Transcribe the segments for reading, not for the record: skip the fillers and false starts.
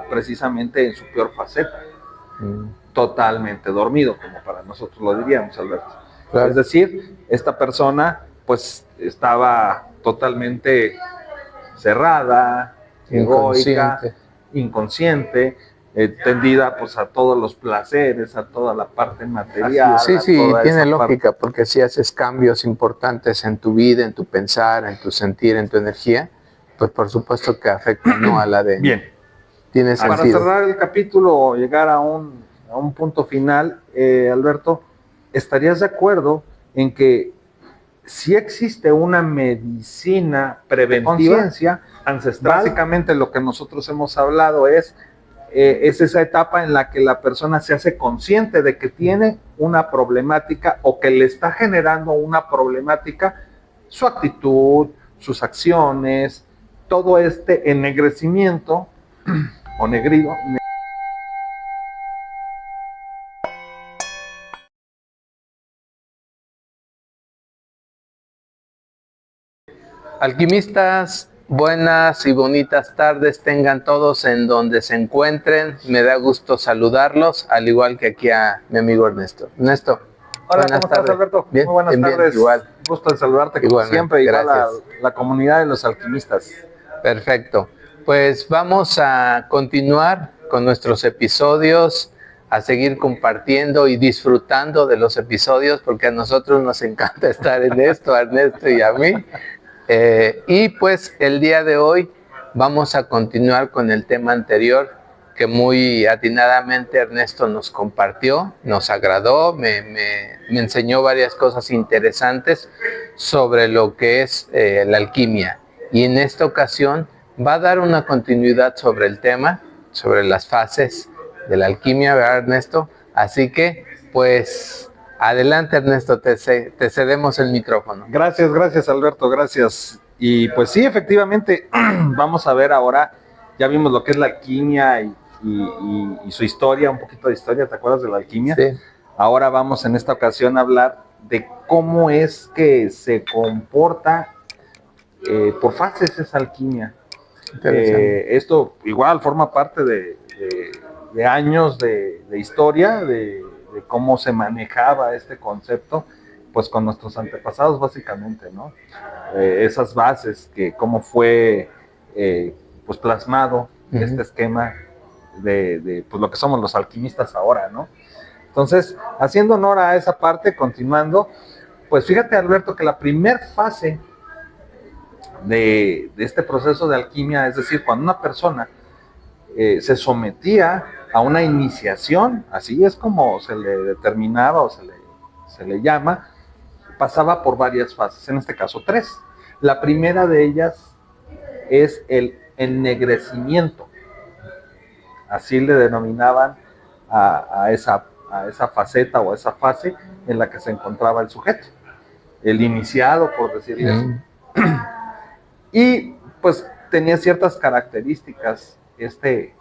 precisamente en su peor faceta, totalmente dormido, como para nosotros lo diríamos, Alberto. Claro. Es decir, esta persona pues estaba totalmente cerrada, egoica, inconsciente, tendida pues a todos los placeres, a toda la parte material. Sí, sí, tiene lógica, porque si haces cambios importantes en tu vida, en tu pensar, en tu sentir, en tu energía, pues por supuesto que afecta, ¿no? A la de... Bien. Tiene sentido. Para cerrar el capítulo o llegar a un punto final, Alberto, ¿estarías de acuerdo en que sí existe una medicina preventiva, ancestral? Básicamente lo que nosotros hemos hablado es esa etapa en la que la persona se hace consciente de que tiene una problemática o que le está generando una problemática, su actitud, sus acciones, todo este ennegrecimiento o negrido. Alquimistas, buenas y bonitas tardes tengan todos en donde se encuentren. Me da gusto saludarlos, al igual que aquí a mi amigo Ernesto. Ernesto, hola, ¿cómo estás, Alberto? Bien, muy buenas tardes. Bien, igual. Gusto de saludarte como siempre, igual a la comunidad de los alquimistas. Perfecto. Pues vamos a continuar con nuestros episodios, a seguir compartiendo y disfrutando de los episodios, porque a nosotros nos encanta estar en esto, a Ernesto y a mí. Y pues el día de hoy vamos a continuar con el tema anterior que muy atinadamente Ernesto nos compartió, nos agradó, me enseñó varias cosas interesantes sobre lo que es la alquimia. Y en esta ocasión va a dar una continuidad sobre el tema, sobre las fases de la alquimia, ¿verdad, Ernesto? Así que, pues... Adelante, Ernesto, te cedemos el micrófono. Gracias, Alberto, gracias. Y pues sí, efectivamente, vamos a ver ahora, ya vimos lo que es la alquimia y su historia, un poquito de historia, ¿te acuerdas de la alquimia? Sí. Ahora vamos en esta ocasión a hablar de cómo es que se comporta por fases esa alquimia. Esto igual forma parte de años de historia, de cómo se manejaba este concepto, pues con nuestros antepasados básicamente, ¿no? Esas bases, que cómo fue pues plasmado este esquema de pues lo que somos los alquimistas ahora, ¿no? Entonces, haciendo honor a esa parte, continuando, pues fíjate, Alberto, que la primer fase de este proceso de alquimia, es decir, cuando una persona se sometía a una iniciación, así es como se le determinaba o se le llama, pasaba por varias fases, en este caso 3. La primera de ellas es el ennegrecimiento, así le denominaban a esa faceta o a esa fase en la que se encontraba el sujeto, el iniciado, por decirle así. Y pues tenía ciertas características este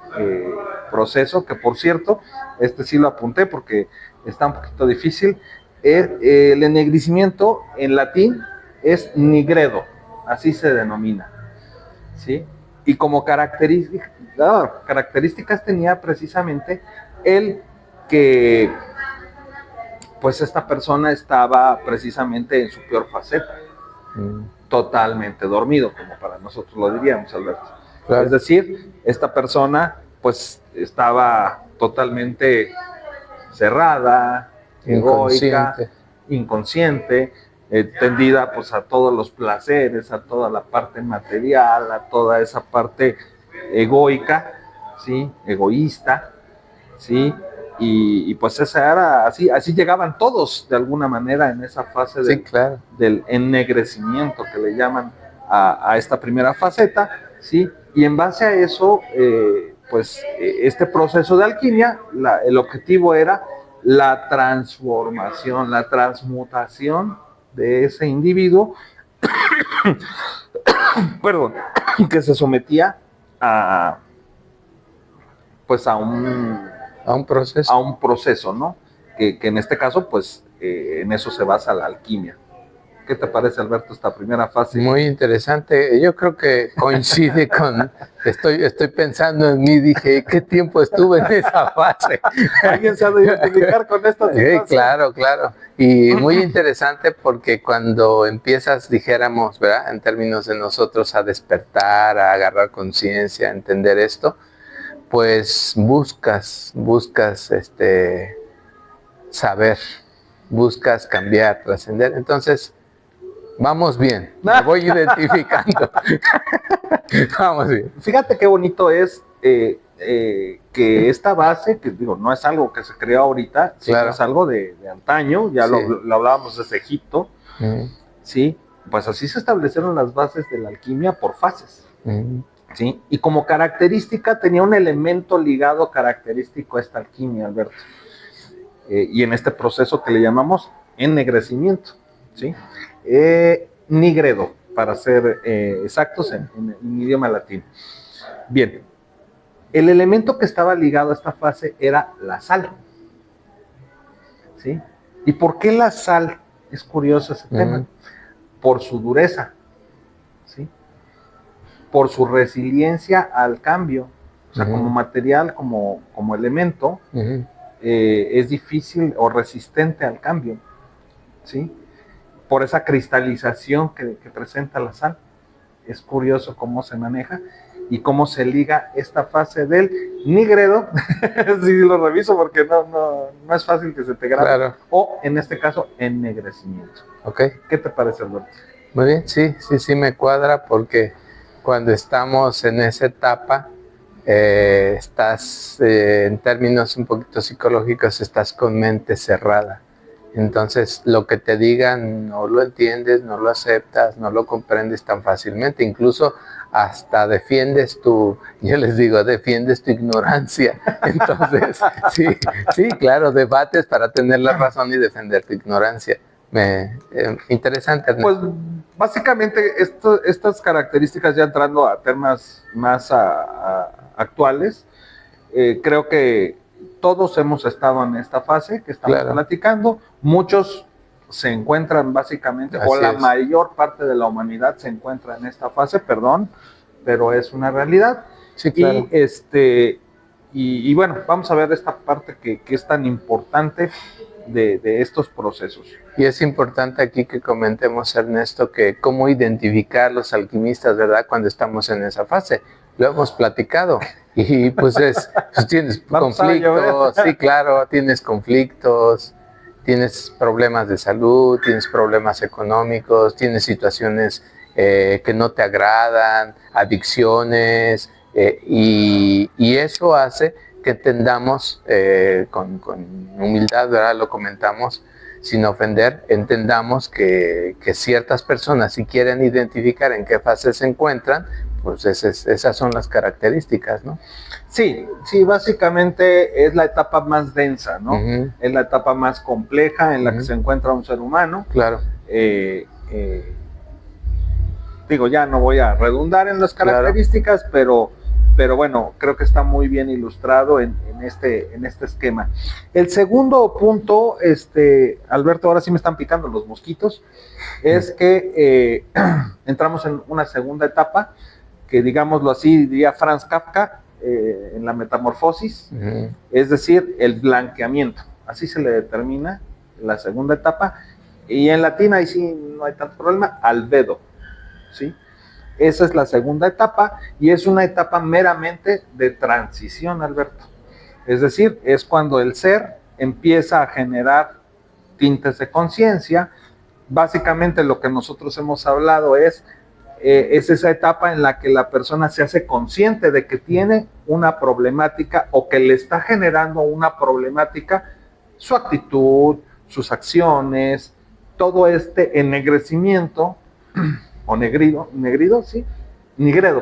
proceso, que por cierto, este sí lo apunté porque está un poquito difícil. El ennegrecimiento en latín es nigredo, así se denomina, ¿sí? Y como características tenía precisamente el que pues esta persona estaba precisamente en su peor faceta, totalmente dormido, como para nosotros lo diríamos, Alberto. Claro. Es decir, esta persona pues estaba totalmente cerrada, egoica, inconsciente, tendida pues a todos los placeres, a toda la parte material, a toda esa parte egoica, ¿sí? Egoísta, ¿sí? Y pues esa era, así llegaban todos de alguna manera en esa fase del ennegrecimiento que le llaman a esta primera faceta, ¿sí? Y en base a eso, pues este proceso de alquimia, el objetivo era la transformación, la transmutación de ese individuo, perdón, que se sometía a un proceso, ¿no? Que en este caso, pues, en eso se basa la alquimia. ¿Qué te parece, Alberto, esta primera fase? Muy interesante. Yo creo que coincide con... Estoy pensando en mí, dije, ¿qué tiempo estuve en esa fase? ¿Alguien se ha de identificar con esta situación? Claro, claro. Y muy interesante porque cuando empiezas, dijéramos, ¿verdad? En términos de nosotros, a despertar, a agarrar conciencia, a entender esto, pues buscas saber, buscas cambiar, trascender. Entonces, vamos bien, me voy identificando. Vamos bien. Fíjate qué bonito es que esta base, que digo, no es algo que se creó ahorita, sino es algo de antaño, ya lo hablábamos desde Egipto, ¿sí? Pues así se establecieron las bases de la alquimia por fases, ¿sí? Y como característica tenía un elemento ligado característico a esta alquimia, Alberto, y en este proceso que le llamamos ennegrecimiento, ¿sí? Nigredo, para ser exactos en idioma latino. Bien, el elemento que estaba ligado a esta fase era la sal, ¿sí? ¿Y por qué la sal? Es curioso ese tema. Por su dureza, ¿sí? Por su resiliencia al cambio, o sea, como material, como elemento, es difícil o resistente al cambio, ¿sí? Por esa cristalización que presenta la sal. Es curioso cómo se maneja y cómo se liga esta fase del nigredo, si lo reviso porque no es fácil que se te grabe, claro. O en este caso, ennegrecimiento. Okay. ¿Qué te parece, Alberto? Muy bien, sí me cuadra porque cuando estamos en esa etapa, estás, en términos un poquito psicológicos, estás con mente cerrada. Entonces, lo que te digan no lo entiendes, no lo aceptas, no lo comprendes tan fácilmente. Incluso hasta defiendes defiendes tu ignorancia. Entonces, sí, claro, debates para tener la razón y defender tu ignorancia. Interesante, Ernesto. Pues, básicamente, estas características, ya entrando a temas más actuales, creo que todos hemos estado en esta fase que estamos platicando. Muchos se encuentran básicamente, la mayor parte de la humanidad se encuentra en esta fase, pero es una realidad. Sí, claro. Y bueno, vamos a ver esta parte que es tan importante de estos procesos. Y es importante aquí que comentemos, Ernesto, que cómo identificar los alquimistas, ¿verdad?, cuando estamos en esa fase. Lo hemos platicado. Y pues tienes conflictos, sí, claro, tienes conflictos, tienes problemas de salud, tienes problemas económicos, tienes situaciones que no te agradan, adicciones, y eso hace que entendamos con humildad, ¿verdad? Lo comentamos sin ofender, entendamos que ciertas personas, si quieren identificar en qué fase se encuentran, pues esas son las características, ¿no? Sí, básicamente es la etapa más densa, ¿no? Es la etapa más compleja en la que se encuentra un ser humano. Claro. Ya no voy a redundar en las características, pero bueno, creo que está muy bien ilustrado en este esquema. El segundo punto, Alberto, ahora sí me están picando los mosquitos, es que entramos en una segunda etapa, que digámoslo así, diría Franz Kafka, en la metamorfosis, es decir, el blanqueamiento. Así se le determina la segunda etapa, y en latín ahí sí no hay tanto problema, albedo, ¿sí? Esa es la segunda etapa, y es una etapa meramente de transición, Alberto. Es decir, es cuando el ser empieza a generar tintes de conciencia. Básicamente lo que nosotros hemos hablado es esa etapa en la que la persona se hace consciente de que tiene una problemática o que le está generando una problemática, su actitud, sus todo este ennegrecimiento, o nigredo,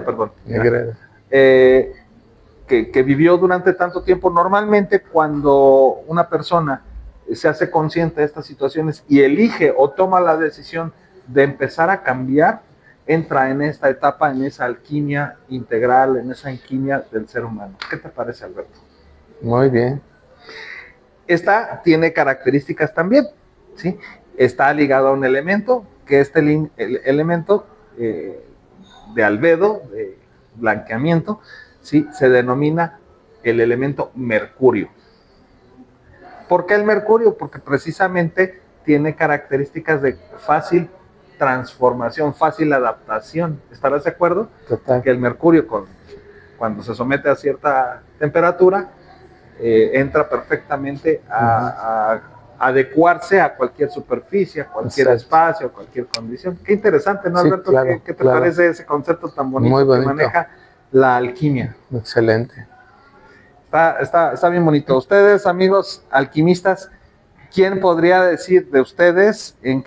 perdón. Nigredo. Que vivió durante tanto tiempo. Normalmente cuando una persona se hace consciente de estas situaciones y elige o toma la decisión de empezar a cambiar, entra en esta etapa, en esa alquimia integral, en esa alquimia del ser humano. ¿Qué te parece, Alberto? Muy bien. Esta tiene características también, ¿sí? Está ligado a un elemento, que este elemento de albedo, de blanqueamiento, ¿sí? Se denomina el elemento mercurio. ¿Por qué el mercurio? Porque precisamente tiene características de fácil transformación, fácil adaptación. ¿Estarás de acuerdo? Total. Que el mercurio, cuando se somete a cierta temperatura, entra perfectamente a adecuarse a cualquier superficie, a cualquier espacio, a cualquier condición. Qué interesante, ¿no, Alberto? Sí, claro, ¿Qué te parece ese concepto tan bonito, muy bonito que maneja la alquimia? Excelente. Está bien bonito. Ustedes, amigos alquimistas, ¿quién podría decir de ustedes en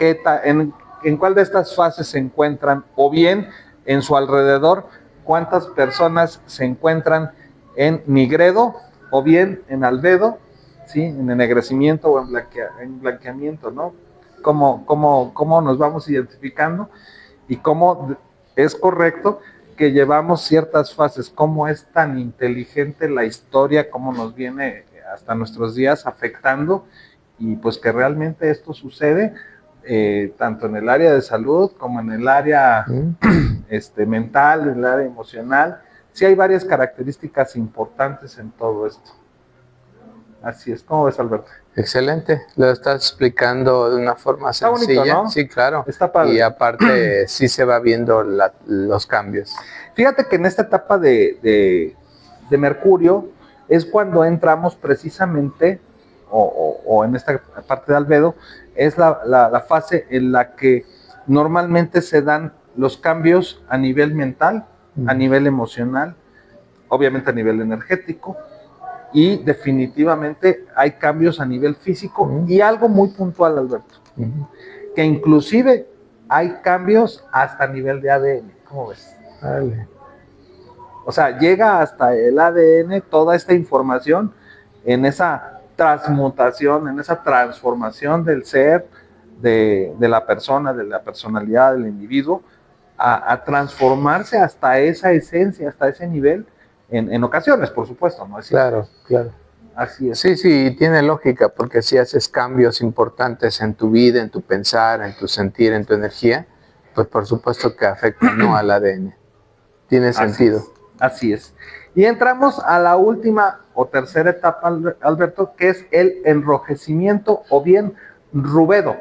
cuál de estas fases se encuentran, o bien en su alrededor, cuántas personas se encuentran en nigredo, o bien en albedo, ¿sí? En ennegrecimiento o en blanqueamiento, ¿no? ¿Cómo nos vamos identificando y cómo es correcto que llevamos ciertas fases? ¿Cómo es tan inteligente la historia, cómo nos viene hasta nuestros días afectando? Y pues que realmente esto sucede tanto en el área de salud como en el área mental, en el área emocional. Sí hay varias características importantes en todo esto. Así es. ¿Cómo ves, Alberto? Excelente, lo estás explicando de una forma Está sencilla. Bonito, ¿no? Sí, claro. Está padre. Y aparte sí se va viendo los cambios. Fíjate que en esta etapa de Mercurio es cuando entramos precisamente, o en esta parte de albedo, es la fase en la que normalmente se dan los cambios a nivel mental, a nivel emocional, obviamente a nivel energético, y definitivamente hay cambios a nivel físico y algo muy puntual, Alberto, que inclusive hay cambios hasta a nivel de ADN. ¿Cómo ves? Vale. O sea, llega hasta el ADN toda esta información en esa transmutación, en esa transformación del ser, de la persona, de la personalidad del individuo, a transformarse hasta esa esencia, hasta ese nivel, en ocasiones, por supuesto, ¿no? Claro, claro. Así es. Sí, tiene lógica, porque si haces cambios importantes en tu vida, en tu pensar, en tu sentir, en tu energía, pues por supuesto que afecta, ¿no?, al ADN. Tiene sentido. Así es. Y entramos a la última o tercera etapa, Alberto, que es el enrojecimiento o bien rubedo,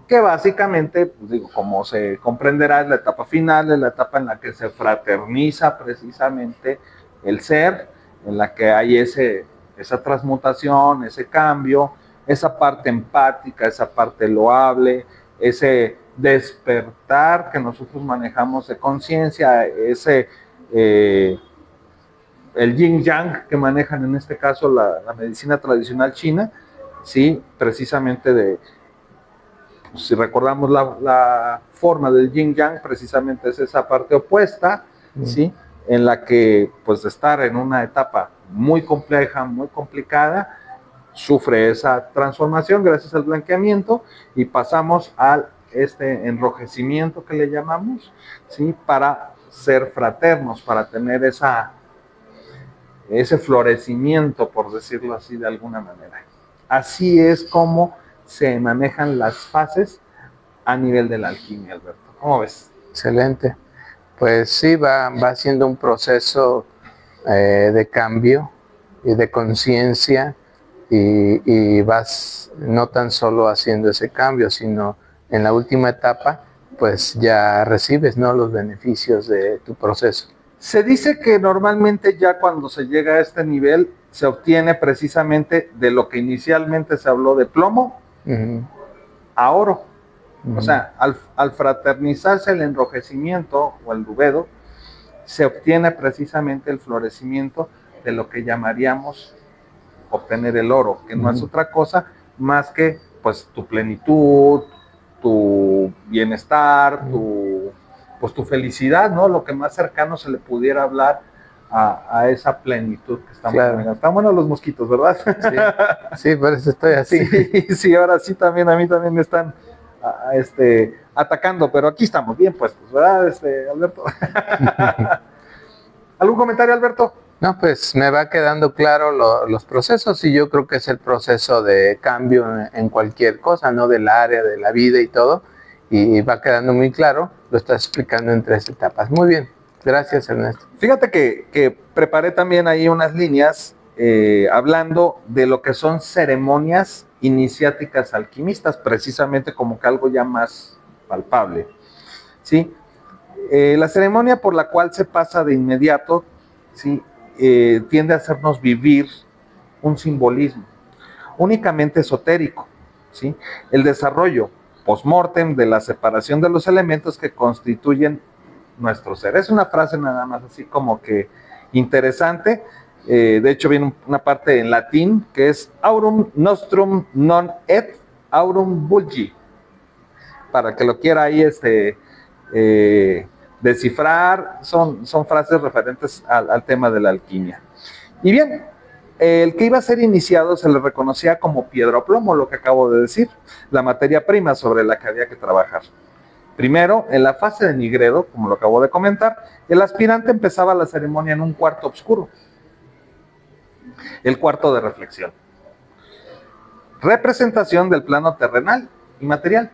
que básicamente, pues digo, como se comprenderá, es la etapa final, es la etapa en la que se fraterniza precisamente el ser, en la que hay esa transmutación, ese cambio, esa parte empática, esa parte loable, ese despertar que nosotros manejamos de conciencia, el yin yang que manejan en este caso la medicina tradicional china, ¿sí? Precisamente si recordamos la forma del yin yang, precisamente es esa parte opuesta, ¿sí? En la que, pues, de estar en una etapa muy compleja, muy complicada, sufre esa transformación gracias al blanqueamiento y pasamos al enrojecimiento que le llamamos, ¿sí? Para ser fraternos, para tener ese florecimiento, por decirlo así de alguna manera. Así es como se manejan las fases a nivel de la alquimia, Alberto. ¿Cómo ves? Excelente. Pues sí, va siendo un proceso de cambio y de conciencia, y vas no tan solo haciendo ese cambio, sino en la última etapa, pues ya recibes, ¿no?, los beneficios de tu proceso. Se dice que normalmente ya cuando se llega a este nivel se obtiene precisamente de lo que inicialmente se habló de plomo a oro. O sea, al fraternizarse el enrojecimiento o el rubedo, se obtiene precisamente el florecimiento de lo que llamaríamos obtener el oro, que no es otra cosa más que, pues, tu plenitud, tu bienestar, tu felicidad, ¿no? Lo que más cercano se le pudiera hablar a esa plenitud que estamos teniendo. Están buenos los mosquitos, ¿verdad? Sí, por eso estoy así. Sí, ahora sí también, a mí también me están atacando, pero aquí estamos bien puestos, ¿verdad, Alberto? ¿Algún comentario, Alberto? No, pues me va quedando claro los procesos, y yo creo que es el proceso de cambio en cualquier cosa, ¿no?, del área de la vida y todo, y va quedando muy claro, lo estás explicando en 3 etapas. Muy bien, gracias Ernesto. Fíjate que preparé también ahí unas líneas hablando de lo que son ceremonias iniciáticas alquimistas, precisamente como que algo ya más palpable, ¿sí? La ceremonia por la cual se pasa de inmediato, ¿sí? Tiende a hacernos vivir un simbolismo únicamente esotérico, ¿sí? El desarrollo post-mortem de la separación de los elementos que constituyen nuestro ser. Es una frase nada más así como que interesante. De hecho viene una parte en latín que es aurum nostrum non et aurum vulgi, para que lo quiera ahí descifrar. Son frases referentes al tema de la alquimia. Y bien, el que iba a ser iniciado se le reconocía como piedra o plomo, lo que acabo de decir, la materia prima sobre la que había que trabajar. Primero, en la fase de nigredo, como lo acabo de comentar, el aspirante empezaba la ceremonia en un cuarto oscuro, el cuarto de reflexión. Representación del plano terrenal y material.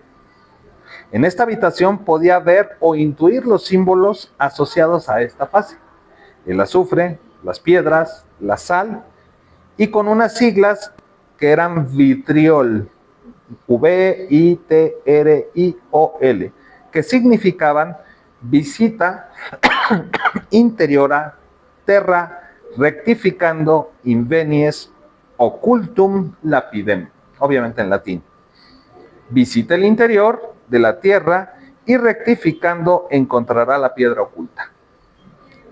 En esta habitación podía ver o intuir los símbolos asociados a esta fase: el azufre, las piedras, la sal, y con unas siglas que eran vitriol, V-I-T-R-I-O-L, que significaban visita interiora terra rectificando invenies occultum lapidem, obviamente en latín. Visita el interior de la tierra y rectificando encontrará la piedra oculta,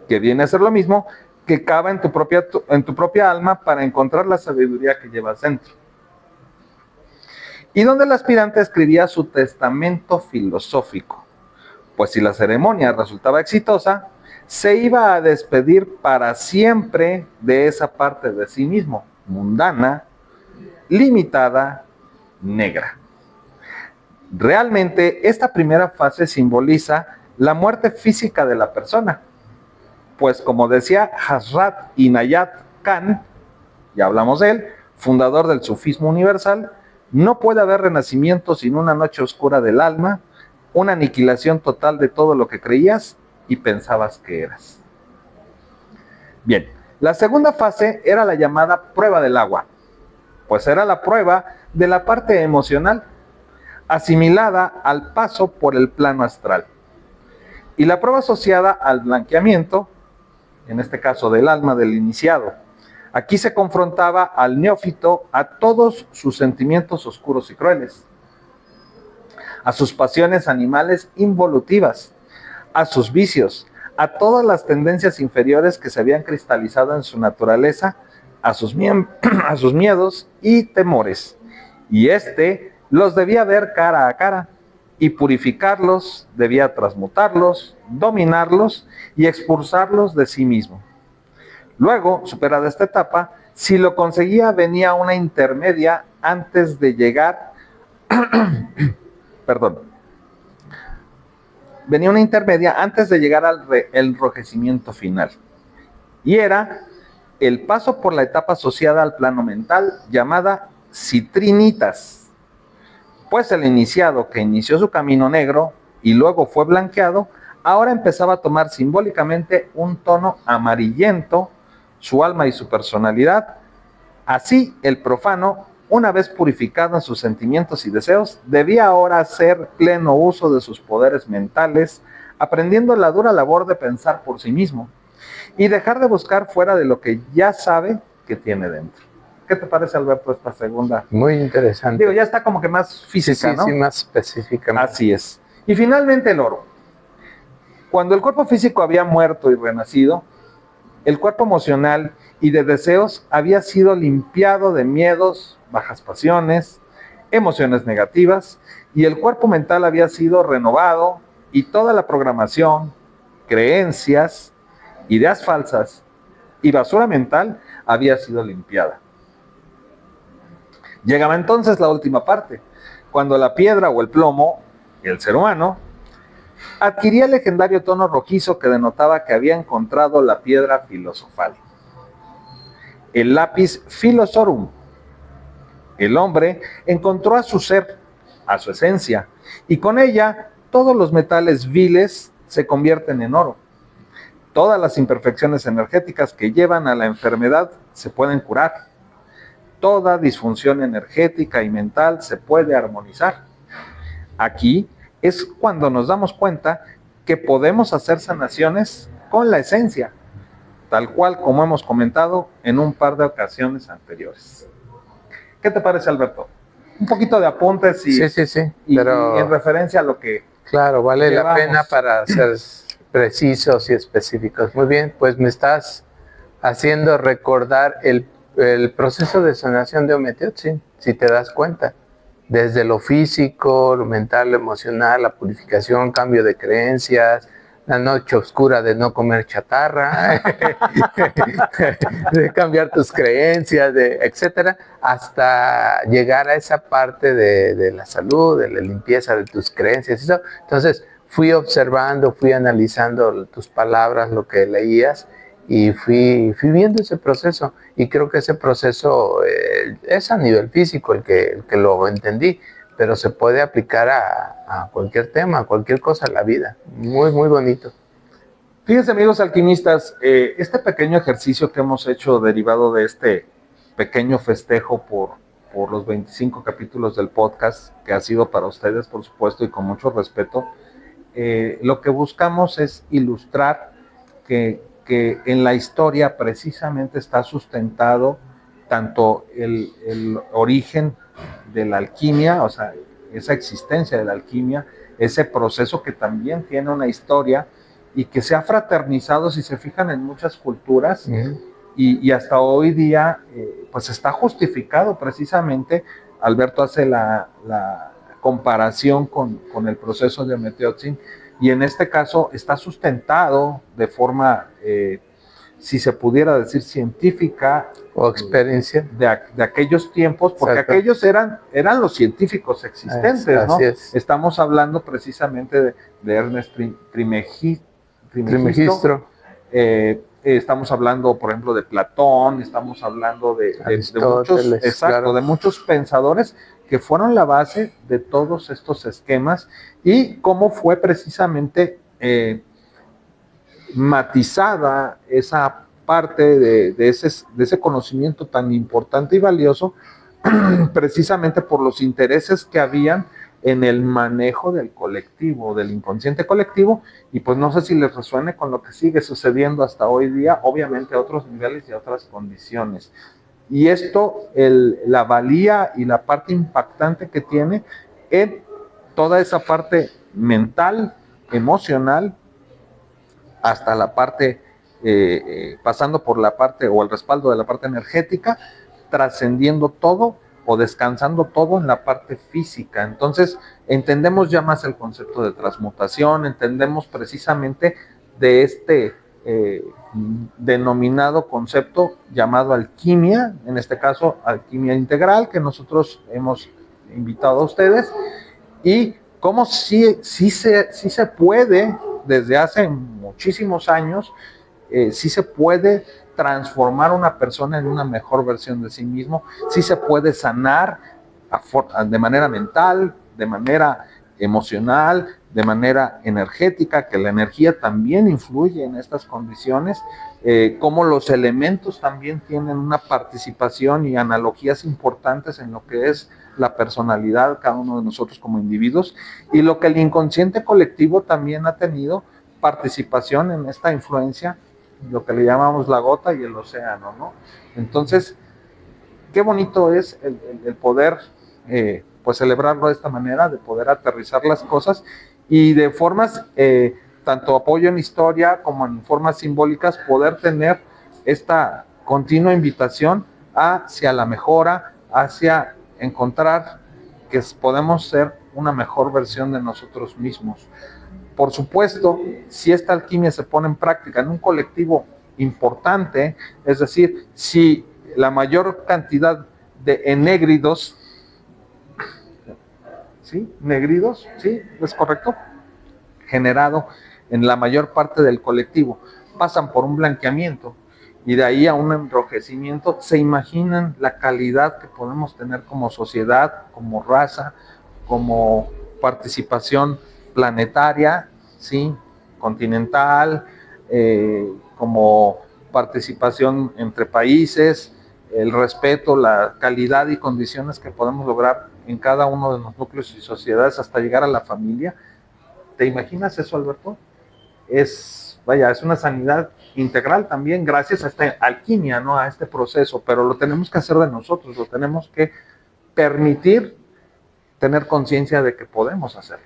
que viene a ser lo mismo que cava en tu propia alma para encontrar la sabiduría que llevas dentro. Y donde el aspirante escribía su testamento filosófico, pues si la ceremonia resultaba exitosa, se iba a despedir para siempre de esa parte de sí mismo, mundana, limitada, negra. Realmente, esta primera fase simboliza la muerte física de la persona, pues como decía Hazrat Inayat Khan, ya hablamos de él, fundador del sufismo universal, no puede haber renacimiento sin una noche oscura del alma, una aniquilación total de todo lo que creías y pensabas que eras. Bien, la segunda fase era la llamada prueba del agua, pues era la prueba de la parte emocional, asimilada al paso por el plano astral, y la prueba asociada al blanqueamiento, en este caso del alma del iniciado. Aquí se confrontaba al neófito a todos sus sentimientos oscuros y crueles, a sus pasiones animales involutivas, a sus vicios, a todas las tendencias inferiores que se habían cristalizado en su naturaleza, a sus miedos y temores. Y los debía ver cara a cara, y purificarlos, debía transmutarlos, dominarlos y expulsarlos de sí mismo. Luego, superada esta etapa, si lo conseguía, venía una intermedia antes de llegar, al enrojecimiento final. Y era el paso por la etapa asociada al plano mental, llamada citrinitas. Pues el iniciado que inició su camino negro y luego fue blanqueado, ahora empezaba a tomar simbólicamente un tono amarillento, su alma y su personalidad. Así, el profano, una vez purificado en sus sentimientos y deseos, debía ahora hacer pleno uso de sus poderes mentales, aprendiendo la dura labor de pensar por sí mismo y dejar de buscar fuera de lo que ya sabe que tiene dentro. ¿Qué te parece, Alberto, esta segunda? Muy interesante. Digo, ya está como que más física, sí, ¿no? Sí, más específicamente. Así es. Y finalmente el oro. Cuando el cuerpo físico había muerto y renacido, el cuerpo emocional y de deseos había sido limpiado de miedos, bajas pasiones, emociones negativas, y el cuerpo mental había sido renovado y toda la programación, creencias, ideas falsas y basura mental había sido limpiada. Llegaba entonces la última parte, cuando la piedra o el plomo, el ser humano, adquiría el legendario tono rojizo que denotaba que había encontrado la piedra filosofal, el lápiz philosophorum. El hombre encontró a su ser, a su esencia, y con ella todos los metales viles se convierten en oro. Todas las imperfecciones energéticas que llevan a la enfermedad se pueden curar. Toda disfunción energética y mental se puede armonizar. Aquí es cuando nos damos cuenta que podemos hacer sanaciones con la esencia, tal cual como hemos comentado en un par de ocasiones anteriores. ¿Qué te parece, Alberto? Un poquito de apuntes y, sí, pero y en referencia a lo que claro, vale llevamos. La pena para ser precisos y específicos. Muy bien, pues me estás haciendo recordar el proceso de sanación de Ometeotsin, si te das cuenta. Desde lo físico, lo mental, lo emocional, la purificación, cambio de creencias, la noche oscura de no comer chatarra, de cambiar tus creencias, etcétera, hasta llegar a esa parte de la salud, de la limpieza de tus creencias. ¿No? Entonces, fui observando, fui analizando tus palabras, lo que leías, y fui viendo ese proceso, y creo que ese proceso es a nivel físico el que lo entendí, pero se puede aplicar a cualquier tema, a cualquier cosa en la vida. Muy, muy bonito. Fíjense, amigos alquimistas, este pequeño ejercicio que hemos hecho derivado de este pequeño festejo por los 25 capítulos del podcast, que ha sido para ustedes, por supuesto, y con mucho respeto, lo que buscamos es ilustrar que en la historia precisamente está sustentado tanto el origen de la alquimia, o sea, esa existencia de la alquimia, ese proceso que también tiene una historia y que se ha fraternizado, si se fijan, en muchas culturas, y hasta hoy día pues está justificado precisamente. Alberto hace la comparación con el proceso de Ometeotsin, y en este caso está sustentado de forma, si se pudiera decir, científica o experiencia de aquellos tiempos, porque Exacto. Aquellos eran los científicos existentes, ¿no? Estamos hablando precisamente de Ernest Trimegistro. Estamos hablando, por ejemplo, de Platón, estamos hablando de muchos, exacto, claro. De muchos pensadores que fueron la base de todos estos esquemas, y cómo fue precisamente matizada esa parte de ese conocimiento tan importante y valioso, precisamente por los intereses que habían en el manejo del colectivo, del inconsciente colectivo. Y pues no sé si les resuene con lo que sigue sucediendo hasta hoy día, obviamente a otros niveles y a otras condiciones. Y esto, la valía y la parte impactante que tiene en toda esa parte mental, emocional, hasta la parte, pasando por la parte o el respaldo de la parte energética, trascendiendo todo o descansando todo en la parte física. Entonces entendemos ya más el concepto de transmutación, entendemos precisamente de este denominado concepto llamado alquimia, en este caso alquimia integral, que nosotros hemos invitado a ustedes, y cómo sí se puede, desde hace muchísimos años, sí se puede transformar una persona en una mejor versión de sí mismo, sí se puede sanar de manera mental, de manera emocional, de manera energética, que la energía también influye en estas condiciones, cómo los elementos también tienen una participación y analogías importantes en lo que es la personalidad, cada uno de nosotros como individuos, y lo que el inconsciente colectivo también ha tenido participación en esta influencia, lo que le llamamos la gota y el océano, ¿no? Entonces, qué bonito es el poder pues celebrarlo de esta manera, de poder aterrizar las cosas y de formas, tanto apoyo en historia como en formas simbólicas, poder tener esta continua invitación hacia la mejora, hacia encontrar que podemos ser una mejor versión de nosotros mismos. Por supuesto, si esta alquimia se pone en práctica en un colectivo importante, es decir, si la mayor cantidad de enégridos, ¿sí? ¿Negridos? ¿Sí? ¿Es correcto? Generado en la mayor parte del colectivo, pasan por un blanqueamiento y de ahí a un enrojecimiento, se imaginan la calidad que podemos tener como sociedad, como raza, como participación planetaria, ¿sí? Continental, como participación entre países, el respeto, la calidad y condiciones que podemos lograr en cada uno de los núcleos y sociedades hasta llegar a la familia. ¿Te imaginas eso, Alberto? Es una sanidad integral también gracias a esta alquimia, ¿no? A este proceso, pero lo tenemos que hacer de nosotros, lo tenemos que permitir tener conciencia de que podemos hacerlo.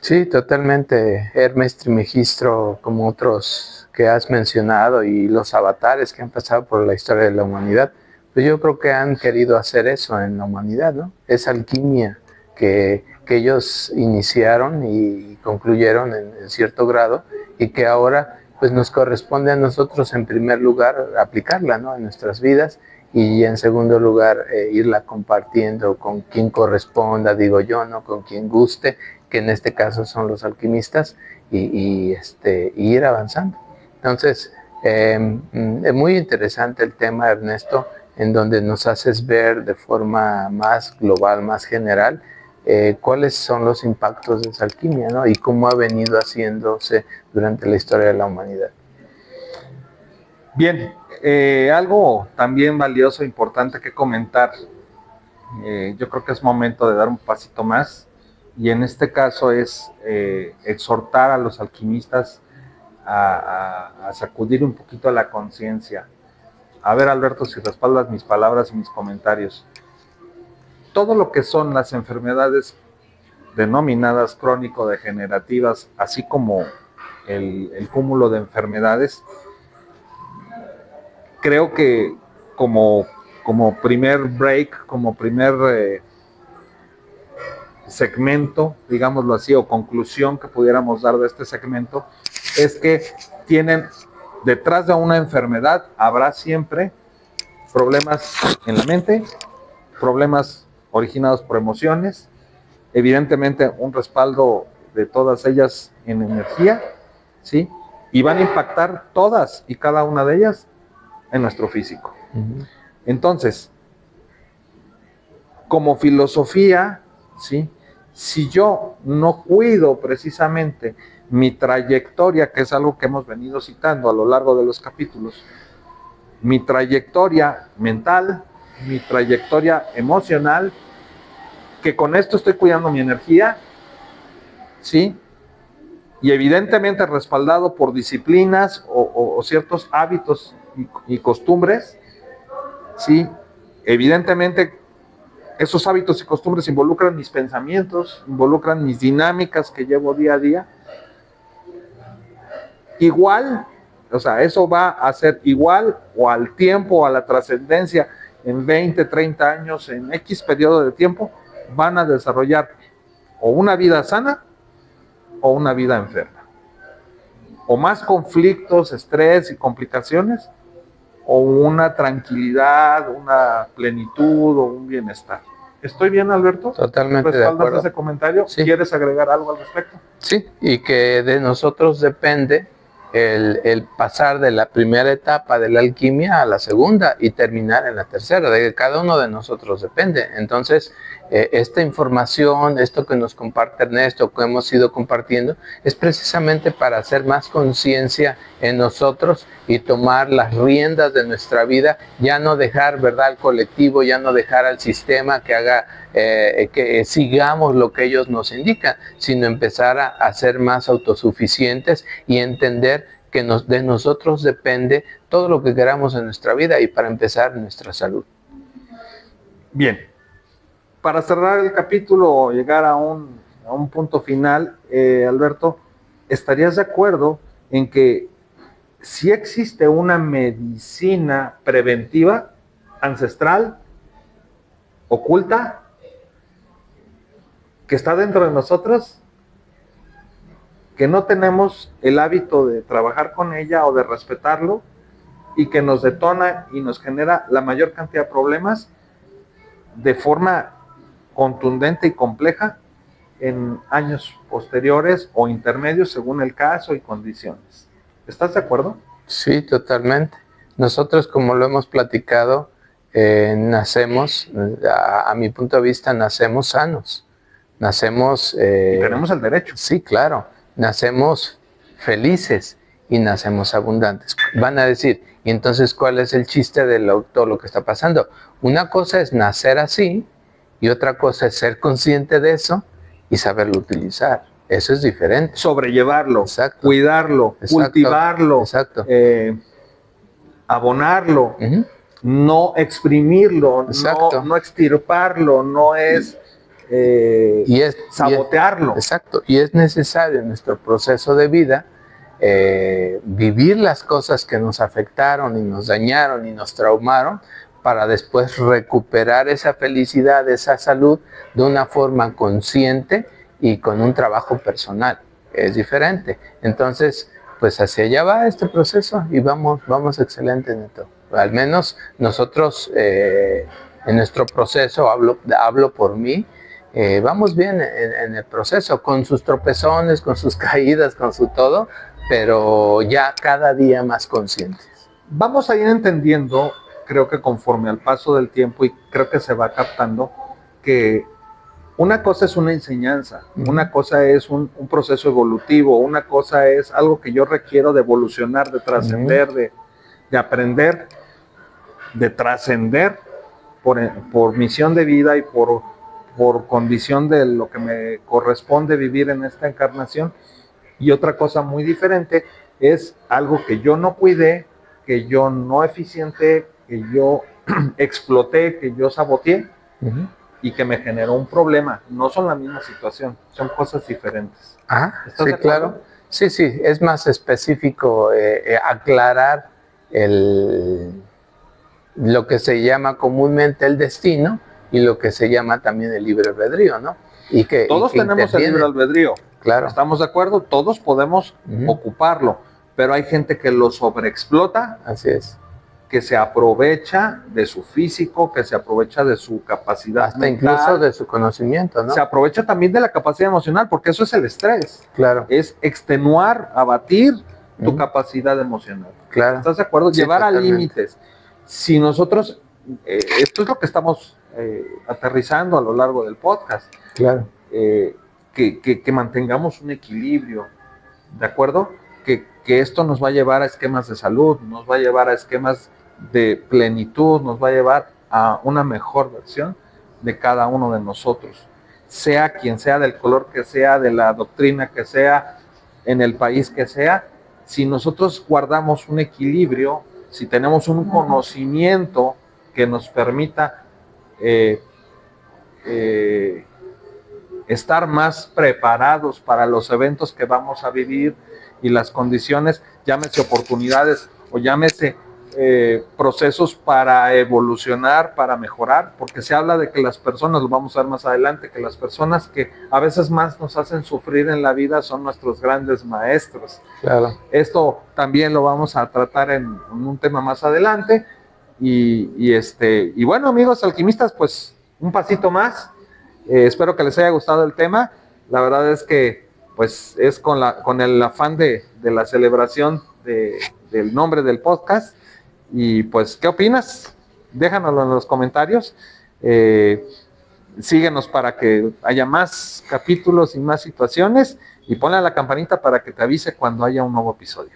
Sí, totalmente. Hermes Trismegisto, como otros que has mencionado, y los avatares que han pasado por la historia de la humanidad, pues yo creo que han querido hacer eso en la humanidad, ¿no? Esa alquimia que ellos iniciaron y concluyeron en cierto grado, y que ahora pues nos corresponde a nosotros en primer lugar aplicarla, ¿no? En nuestras vidas, y en segundo lugar irla compartiendo con quien corresponda, digo yo, ¿no? Con quien guste, que en este caso son los alquimistas, y ir avanzando. Entonces, es muy interesante el tema, Ernesto, en donde nos haces ver de forma más global, más general, cuáles son los impactos de esa alquimia, ¿no? Y cómo ha venido haciéndose durante la historia de la humanidad. Bien, algo también valioso e importante que comentar. Yo creo que es momento de dar un pasito más, y en este caso es exhortar a los alquimistas a sacudir un poquito la conciencia. A ver, Alberto, si respaldas mis palabras y mis comentarios. Todo lo que son las enfermedades denominadas crónico-degenerativas, así como el cúmulo de enfermedades, creo que como primer break, como primer segmento, digámoslo así, o conclusión que pudiéramos dar de este segmento, es que tienen detrás de una enfermedad, habrá siempre problemas en la mente, problemas originados por emociones, evidentemente un respaldo de todas ellas en energía, ¿sí? Y van a impactar todas y cada una de ellas en nuestro físico. Entonces, como filosofía, ¿sí? Si yo no cuido precisamente mi trayectoria, que es algo que hemos venido citando a lo largo de los capítulos, mi trayectoria mental, mi trayectoria emocional, que con esto estoy cuidando mi energía, ¿sí? Y evidentemente respaldado por disciplinas o ciertos hábitos y costumbres, ¿sí? Evidentemente esos hábitos y costumbres involucran mis pensamientos, involucran mis dinámicas que llevo día a día. Igual, o sea, eso va a ser igual o al tiempo, a la trascendencia, en 20, 30 años, en X periodo de tiempo, van a desarrollar o una vida sana o una vida enferma. O más conflictos, estrés y complicaciones, o una tranquilidad, una plenitud o un bienestar. ¿Estoy bien, Alberto? Totalmente de acuerdo. Ese comentario? Sí. ¿Quieres agregar algo al respecto? Sí, y que de nosotros depende el pasar de la primera etapa de la alquimia a la segunda y terminar en la tercera, de que cada uno de nosotros depende. Entonces, esta información, esto que nos comparte Ernesto, que hemos ido compartiendo, es precisamente para hacer más conciencia en nosotros y tomar las riendas de nuestra vida, ya no dejar, ¿verdad?, al colectivo, ya no dejar al sistema que haga, que sigamos lo que ellos nos indican, sino empezar a ser más autosuficientes y entender que de nosotros depende todo lo que queramos en nuestra vida, y para empezar, nuestra salud. Bien, para cerrar el capítulo o llegar a un punto final, Alberto, ¿estarías de acuerdo en que sí existe una medicina preventiva, ancestral, oculta, que está dentro de nosotros, que no tenemos el hábito de trabajar con ella o de respetarlo, y que nos detona y nos genera la mayor cantidad de problemas de forma contundente y compleja en años posteriores o intermedios según el caso y condiciones? ¿Estás de acuerdo? Sí, totalmente. Nosotros, como lo hemos platicado, nacemos, a mi punto de vista, nacemos sanos. nacemos... y tenemos el derecho. Sí, claro, nacemos felices y nacemos abundantes. Van a decir, ¿y entonces cuál es el chiste de todo lo que está pasando? Una cosa es nacer así y otra cosa es ser consciente de eso y saberlo utilizar. Eso es diferente. Sobrellevarlo, Exacto. Cuidarlo, Exacto. Cultivarlo, Exacto. Abonarlo, no exprimirlo, no extirparlo, no es, sabotearlo. Exacto. Y es necesario en nuestro proceso de vida vivir las cosas que nos afectaron y nos dañaron y nos traumaron para después recuperar esa felicidad, esa salud de una forma consciente y con un trabajo personal. Es diferente. Entonces, pues hacia allá va este proceso y vamos excelente, Neto. Al menos nosotros en nuestro proceso, hablo por mí, vamos bien en el proceso, con sus tropezones, con sus caídas, con su todo, pero ya cada día más conscientes. Vamos a ir entendiendo, creo que conforme al paso del tiempo, y creo que se va captando, que una cosa es una enseñanza, una cosa es un proceso evolutivo, una cosa es algo que yo requiero de evolucionar, de trascender, de aprender, de trascender por misión de vida y por condición de lo que me corresponde vivir en esta encarnación. Y otra cosa muy diferente es algo que yo no cuidé, que yo no eficienté, que yo exploté, que yo saboteé y que me generó un problema. No son la misma situación, son cosas diferentes. Sí, claro. Sí, es más específico aclarar lo que se llama comúnmente el destino y lo que se llama también el libre albedrío, ¿no? Todos tenemos el libre albedrío. Claro. ¿Estamos de acuerdo? Todos podemos ocuparlo, pero hay gente que lo sobreexplota. Así es. Que se aprovecha de su físico, que se aprovecha de su capacidad hasta mental, incluso de su conocimiento, ¿no? Se aprovecha también de la capacidad emocional, porque eso es el estrés. Claro. Es extenuar, abatir tu capacidad emocional. Claro. ¿Estás de acuerdo? Sí, llevar a límites. Si nosotros, esto es lo que estamos aterrizando a lo largo del podcast. Claro. Que mantengamos un equilibrio, ¿de acuerdo? Que esto nos va a llevar a esquemas de salud, nos va a llevar a esquemas de plenitud, nos va a llevar a una mejor versión de cada uno de nosotros, sea quien sea, del color que sea, de la doctrina que sea, en el país que sea. Si nosotros guardamos un equilibrio, si tenemos un conocimiento que nos permita estar más preparados para los eventos que vamos a vivir y las condiciones, llámese oportunidades o llámese procesos para evolucionar, para mejorar, porque se habla de que las personas, lo vamos a ver más adelante, que las personas que a veces más nos hacen sufrir en la vida son nuestros grandes maestros. Claro. Esto también lo vamos a tratar en un tema más adelante. Y bueno, amigos alquimistas, pues un pasito más. Espero que les haya gustado el tema. La verdad es que pues es con el afán de la celebración del nombre del podcast. Y pues, ¿qué opinas? Déjanoslo en los comentarios. Síguenos para que haya más capítulos y más situaciones. Y ponle a la campanita para que te avise cuando haya un nuevo episodio.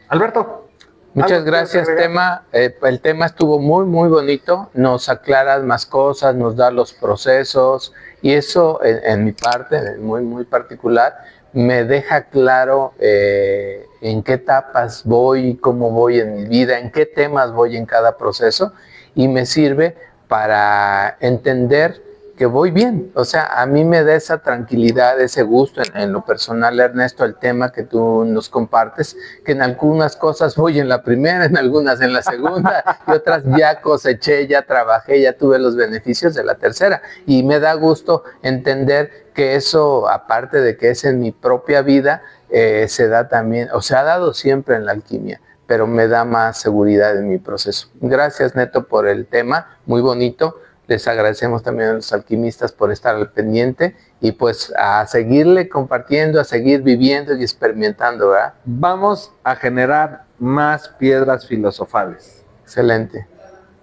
Alberto. Muchas gracias, Tema. El tema estuvo muy, muy bonito. Nos aclaras más cosas, nos da los procesos. Y eso, en mi parte, muy, muy particular, me deja claro en qué etapas voy, cómo voy en mi vida, en qué temas voy en cada proceso, y me sirve para entender que voy bien. O sea, a mí me da esa tranquilidad, ese gusto en lo personal, Ernesto, el tema que tú nos compartes, que en algunas cosas voy en la primera, en algunas en la segunda, y otras ya coseché, ya trabajé, ya tuve los beneficios de la tercera. Y me da gusto entender que eso, aparte de que es en mi propia vida, se da también, o se ha dado siempre en la alquimia, pero me da más seguridad en mi proceso. Gracias, Neto, por el tema, muy bonito. Les agradecemos también a los alquimistas por estar al pendiente y pues a seguirle compartiendo, a seguir viviendo y experimentando, ¿verdad? Vamos a generar más piedras filosofales. Excelente.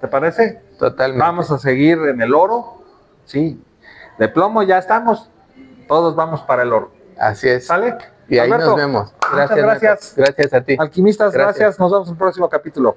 ¿Te parece? Totalmente. Vamos a seguir en el oro, ¿sí? de plomo, ya estamos. Todos vamos para el horno. Así es. ¿Sale? Y ahí Alberto, nos vemos. muchas gracias. Gracias a ti. Alquimistas, gracias. Nos vemos en el próximo capítulo.